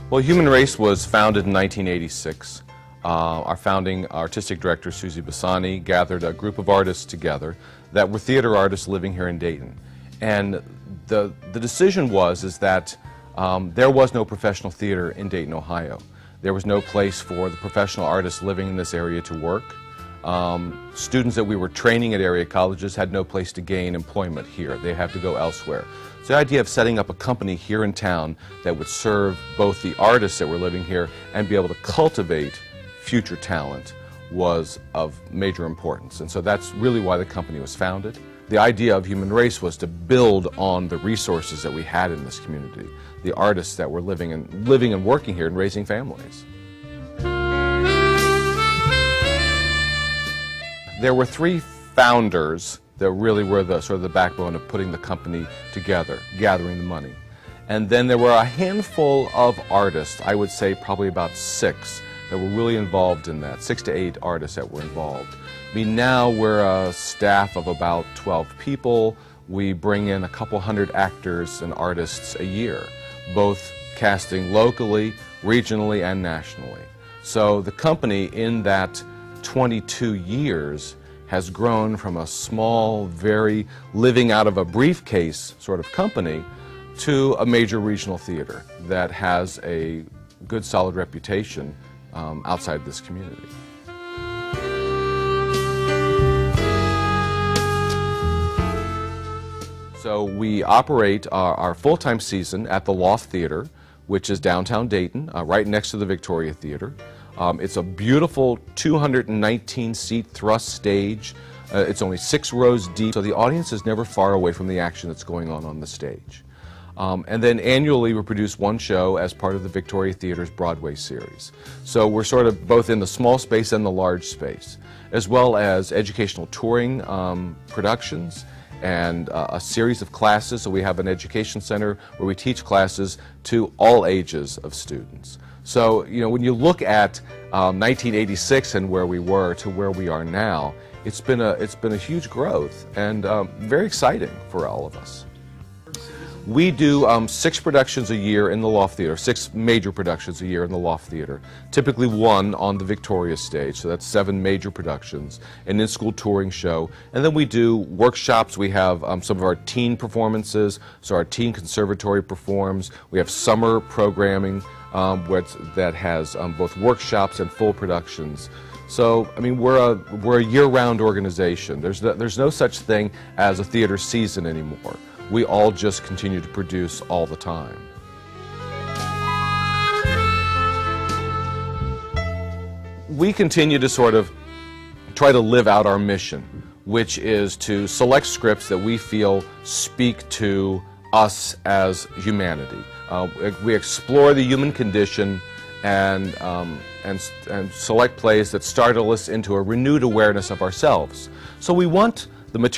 Well, Human Race was founded in 1986. Our founding artistic director, Susie Bassani, gathered a group of artists together that were theater artists living here in Dayton. And the decision was that there was no professional theater in Dayton, Ohio. There was no place for the professional artists living in this area to work. Students that we were training at area colleges had no place to gain employment here. They had to go elsewhere. So the idea of setting up a company here in town that would serve both the artists that were living here and be able to cultivate future talent was of major importance. And so that's really why the company was founded. The idea of Human Race was to build on the resources that we had in this community, the artists that were living and working here and raising families. There were three founders that really were the sort of the backbone of putting the company together, gathering the money. And then there were a handful of artists, I would say probably about 6, that were really involved in that, 6 to 8 artists that were involved. I mean, now we're a staff of about 12 people. We bring in a couple hundred actors and artists a year, both casting locally, regionally, and nationally. So the company in that 22 years has grown from a small, very living out of a briefcase sort of company to a major regional theater that has a good, solid reputation outside this community. So we operate our full-time season at the Loft Theater, which is downtown Dayton, right next to the Victoria Theater. It's a beautiful 219-seat thrust stage. It's only 6 rows deep, so the audience is never far away from the action that's going on the stage. And then annually we produce one show as part of the Victoria Theater's Broadway series. So we're sort of both in the small space and the large space, as well as educational touring productions and a series of classes. So we have an education center where we teach classes to all ages of students. So, you know, when you look at 1986 and where we were to where we are now, it's been a huge growth and very exciting for all of us. We do 6 productions a year in the Loft Theater, 6 major productions a year in the Loft Theater, typically 1 on the Victoria stage, so that's 7 major productions, an in-school touring show, and then we do workshops. We have some of our teen performances, so our teen conservatory performs. We have summer programming that has both workshops and full productions. So, I mean, we're a year-round organization. There's no such thing as a theater season anymore. We all just continue to produce all the time. We continue to sort of try to live out our mission, which is to select scripts that we feel speak to us as humanity. We explore the human condition and select plays that startle us into a renewed awareness of ourselves. So we want the material